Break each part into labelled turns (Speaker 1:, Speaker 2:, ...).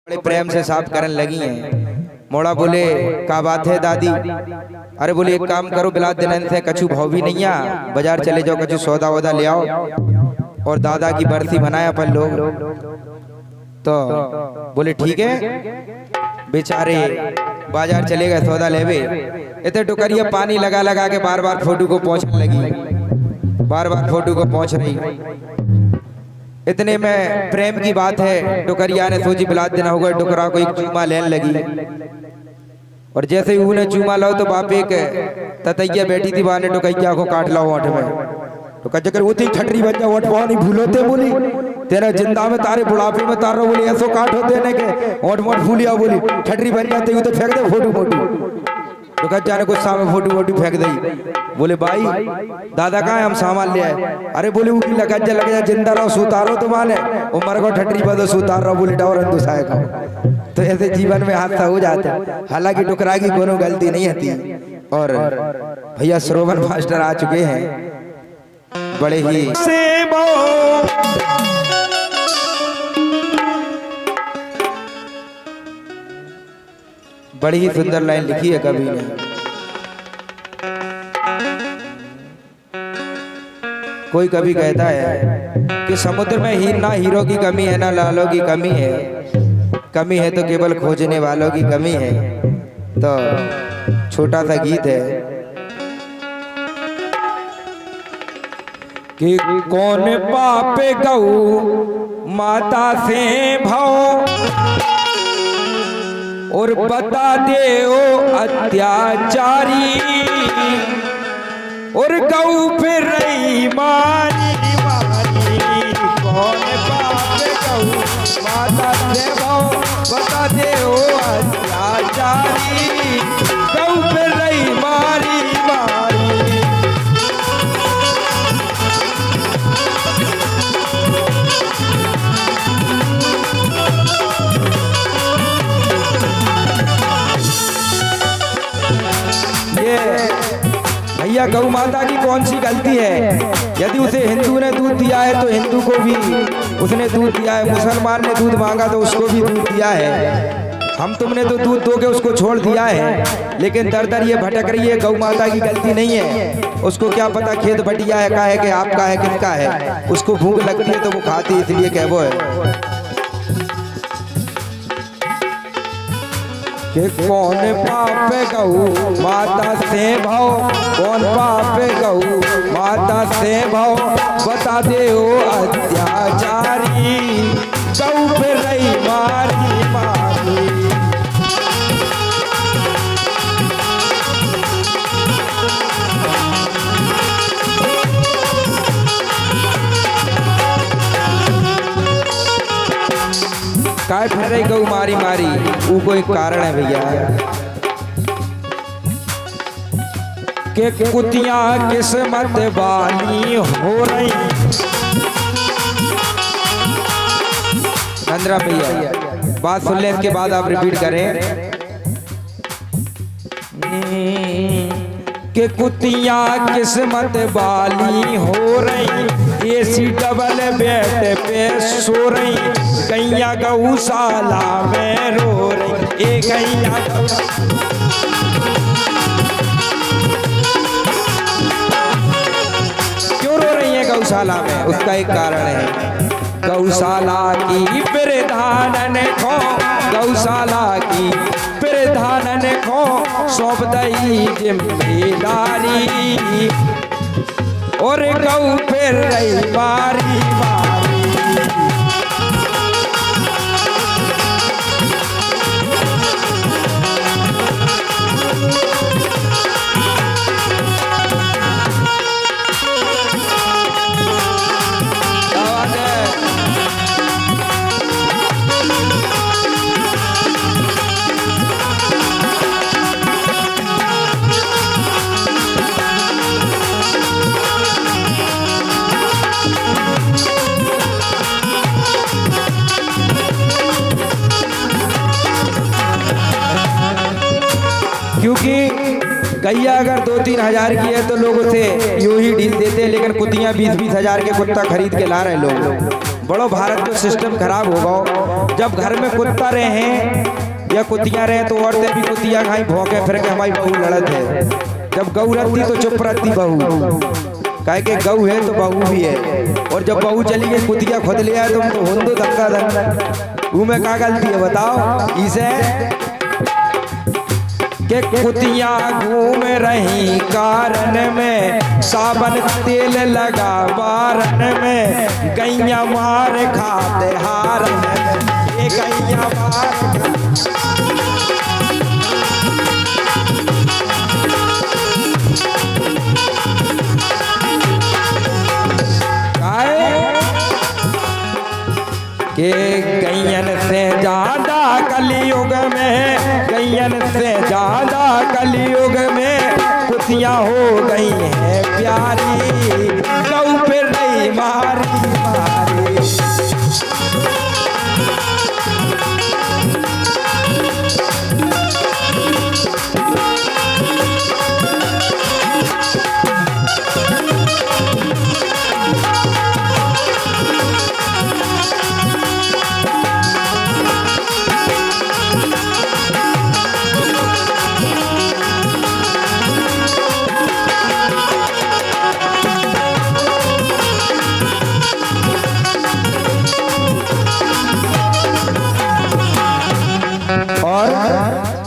Speaker 1: बड़े प्रेम से साफ करने लगी हैं। मोड़ा बोले का बात है दादी? अरे बोले एक काम करो, बिलात दिन से कछु भाव भी नहीं आ, बाजार चले जाओ, कछु सौदा वौदा ले आओ और दादा की बर्सी बनाया अपन लोग। तो बोले ठीक है। बेचारे बाजार चले गए सौदा लेवे। इतने टुकरिया पानी लगा लगा के बार बार फोटो को पहुंचने लगी, बार बार फोटो को पहुंच रही। इतने में प्रेम की बात है, टुकरिया ने सोची बिलात देना होगा, टुकरा को एक चूमा लेने लगी। और जैसे ही उन्हें चूमा लाओ तो बाप एक ततैया बैठी थी, बाने टुकैया को काट लाओ ओठ में। तो कच्चकर होती छटरी बच्चा ओठ पाओ नहीं भूलोते बोली, तेरा जिंदा में तारे बुढ़ापे में तार रहा बोली, ऐसो काट होते ने के ओठ मोट फूलिया बोली, छटरी बन जाते तो फेंक दे फोटो फोटो। तो कच्चा ने कुछ सामान फोटो फोटो फेंक दी। बोले भाई दादा कहाँ है, हम सामान ले आए। अरे बोले वो लगा जा जिंदा रहो सुतारो तो माने उमर को ठटरी बदो सुतार रहो बोले डोर दुसाए का। तो ऐसे जीवन में हादसा हो जाता है। हालांकि टुकरा की कोनो गलती नहीं होती। और भैया श्रोवन मास्टर आ चुके हैं, बड़े ही बड़ी ही सुंदर लाइन लिखी है कवि ने। कोई कवि कहता है कि समुद्र में ही ना हीरो की कमी है ना लालों की कमी है, कमी है तो केवल खोजने वालों की कमी है। तो छोटा सा गीत है कि कौन पापे गऊ माता से भाव और बता दे ओ अत्याचारी, और गऊ फिर रही मारी मारी। कौन पाप गऊ माता से भाव बता दे ओ अत्याचारी, गऊ फिर रही मारी मारी। भैया गौ माता की कौन सी गलती है? यदि उसे हिंदू ने दूध दिया है तो हिंदू को भी उसने दूध दिया है, मुसलमान ने दूध मांगा तो उसको भी दूध दिया है। हम तुमने तो दूध दो के उसको छोड़ दिया है, लेकिन दर दर ये भटक रही है। गौ माता की गलती नहीं है, उसको क्या पता खेत बटिया है का है कि आपका है किसका है। उसको भूख लगती है तो वो खाती, इसलिए कह वो है कि कौन पाप गऊ माता से भाव, कौन पाप गऊ माता से भाव बता दे ओ अत्याचारी, गऊ पे रही मारी मारी। काय फिर रही गऊ मारी मारी, वो कोई कारण है भैया के कुतियां किस्मत वाली हो रही। चंद्रा भैया बात सुन ले, इसके बाद आप रिपीट करें के कुतियां किस्मत वाली हो रही, एसी डबल बेड पे सो रही, गैया गौशाला में रो रही। ए गैया क्यों रो रही है गौशाला में? उसका एक कारण है, गौशाला की प्रधान खो, गौशाला की प्रधान खो सौंप दई जिम्मेदारी, और गऊ फिर रही बारी बारी। क्योंकि गैया अगर 2-3 हजार की है तो लोग उसे यूं ही डील देते हैं, लेकिन कुतियां 20-20 हजार के कुत्ता खरीद के ला रहे लोग। बड़ो भारत का सिस्टम खराब हो गो। जब घर में कुत्ता रहे या कुतियां रहे तो औरतें भी कुतिया खाई भौंके फिर के हमारी बहू लड़त है। जब गऊ रहती तो चुप रहती बहू, काहे के गऊ है तो बहू भी है। और जब बहू चली गई कुतिया खुद ले आए तुम तो हुंदो धक्का धक्का, वो में क्या गलती है बताओ। इसे के कुतिया घूम रही कारण में, साबन तेल लगा बारन में, गैया मार खाते हारन में, ये गैया मार के गैयन से ज्यादा कलयुग में, गैयन से ज्यादा कलयुग में कुतियां हो गई हैं प्यारी, गऊ पे रही मारी मारी।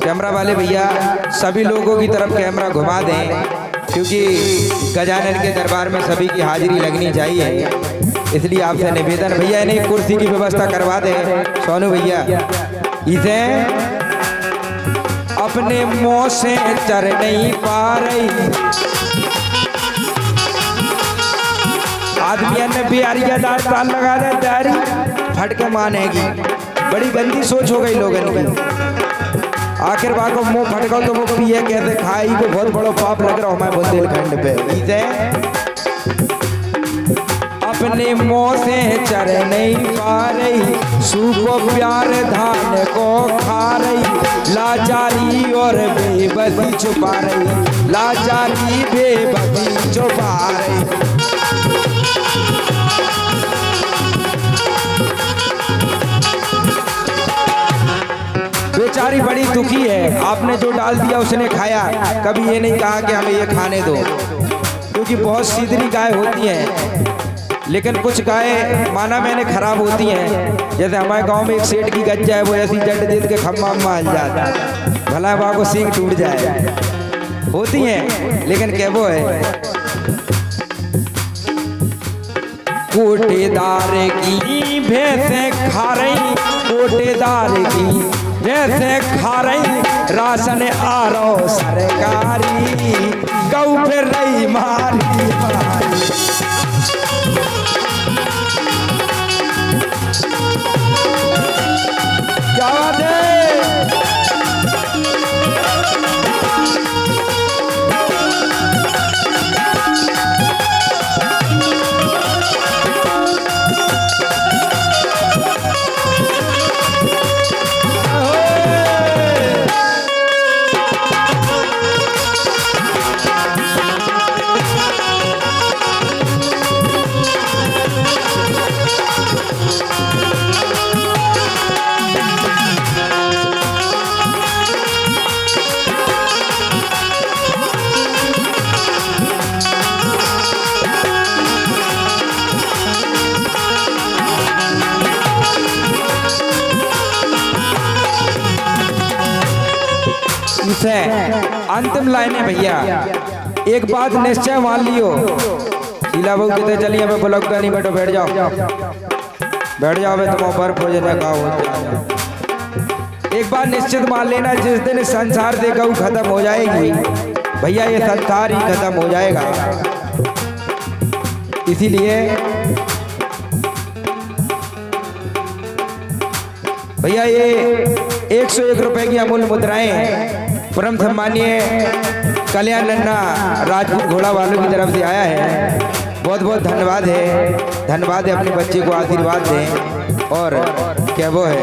Speaker 1: कैमरा वाले भैया सभी लोगों की तरफ कैमरा घुमा दें, क्योंकि गजानन के दरबार में सभी की हाजिरी लगनी चाहिए। इसलिए आपसे निवेदन भैया इन्हें कुर्सी की व्यवस्था करवा दें। सोनू भैया इसे अपने मुंह से चर नहीं पा रही, आदमी ने बिहारियादार ताल लगा दे तैयारी फटके मानेगी। बड़ी गंदी सोच हो गई लोगों की। आखिर बार को मुंह फटका तो वो पिए कैसे खाई को बहुत बड़ा पाप लग रहा हमारे बुंदेलखंड पे। इसे अपने मुंह से चर नहीं पा रही, सूखो प्यार धान को खा रही, लाचारी और बेबसी छुपा रही, लाचारी बेबसी छुपा रही। बेचारी बड़ी दुखी है। आपने जो डाल दिया उसने खाया, कभी ये नहीं कहा कि हमें ये खाने दो, क्योंकि बहुत सीधरी गाय होती हैं। लेकिन कुछ गाय माना मैंने खराब होती हैं। जैसे हमारे गांव में एक सेठ की गज्जा है, वो ऐसी जट देत के खम्मा माल जाता है, भला वहाँ को सींग टूट जाए। होती हैं लेकिन क्या वो है कोटेदार की भैंसे खा रही, कोटेदार की जैसे खा रही राशन आरो सरकारी, गऊ फिर रही मारी मारी। क्या बात है? से अंतिम लाइन है भैया। एक बात निश्चय मान लियो, शीला बहू कहते चलिए मैं ब्लॉक का नहीं बैठो, बैठ जाओ बैठ जाओ, तुम बर्फ हो जाने का हो। एक बात निश्चित मान लेना, जिस दिन संसार से गऊ खत्म हो जाएगी भैया, ये संसार ही खत्म हो जाएगा। इसीलिए भैया ये 101 रुपए की अमूल्य मुद्राएं परम सम्मानीय कल्याण नन्ना राजपूत घोड़ा वालों की तरफ से आया है। बहुत बहुत धन्यवाद है। अपने बच्चे को आशीर्वाद दें। और क्या वो है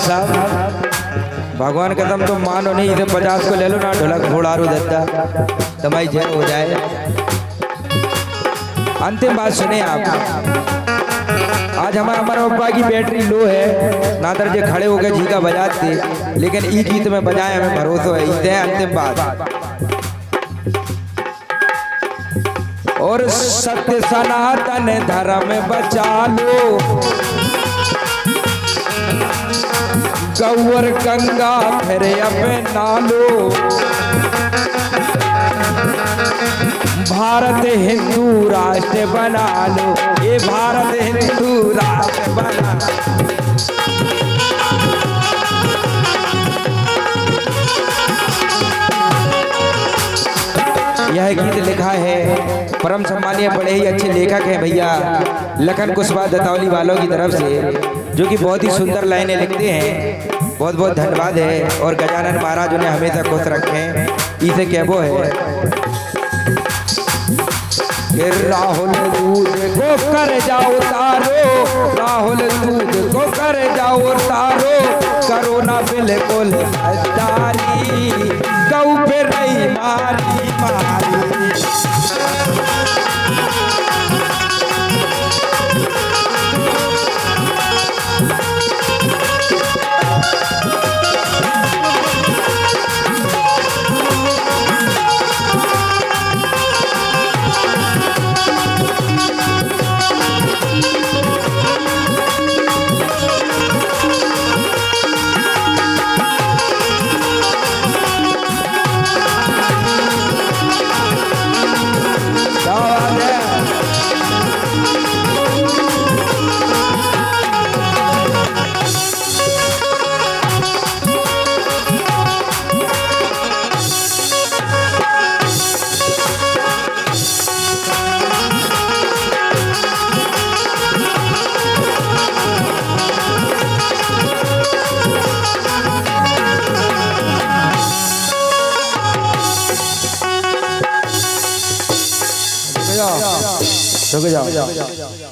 Speaker 1: साहब भगवान कसम तुम मानो नहीं, इसे 50 को ले लो ना, ढोलक घोड़ारू दत्ता तुम्हारी जय हो जाए। अंतिम बात सुने आप, आज हमारा अमर पप्पा की बैटरी लो है, नादर जे खड़े होकर झीका बजाते, लेकिन ई गीत में बजाए हमें भरोसा है। इसे अंतिम बात, और सत्य सनातन धर्म बचा लो, गौर गंगा फिर अपना लो, भारत हिंदू राष्ट्र बना लो, ये भारत हिंदू राष्ट्र बना लो। यह गीत लिखा है परम सम्मानीय बड़े ही अच्छे लेखक हैं भैया लखन कुशवाहा दतावली वालों की तरफ से, जो कि बहुत ही सुंदर लाइनें लिखते हैं। बहुत बहुत धन्यवाद है। और गजानन महाराज उन्हें हमेशा खुश रखें। इसे कहबो है कि राहुल दूध को कर जाओ तारो, राहुल दूध को कर जाओ तारो, करो ना बिल्कुल जारी, गौ पे रही मारी मारी।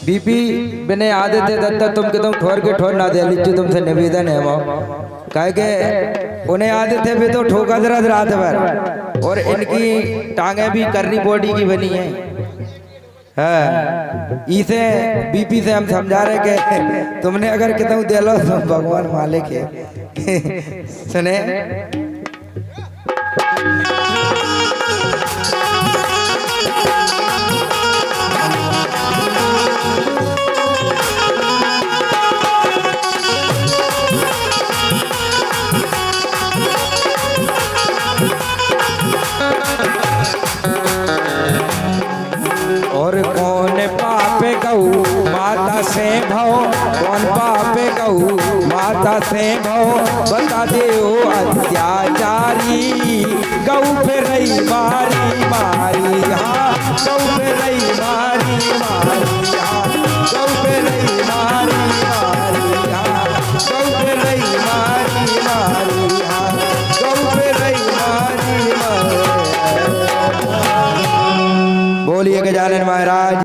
Speaker 1: बीपी बिने आदित्य दत्ता तुम के तुम ठोर के ठोर ना दे लीजिए, तुमसे निवेदन है वो कहे के उन्हें आदित्य भी तो ठोका जरा रात भर, और इनकी टांगे भी करनी बॉडी की बनी है। हाँ, इसे बीपी से हम समझा रहे कि तुमने अगर कितना दे लो तो भगवान मालिक है। सुने माता से भव, कौन पापे कहू माता से भव, बता दे ओ अत्याचारी, गौ पे रही मारी मारी, हाँ गौ पे रही मारी मारी, हाँ गौ पे रही मारी मारी, हाँ गौ पे रही मारी मारी, हाँ गौ पे रही मारी मारी। बोलिए गजानन महाराज।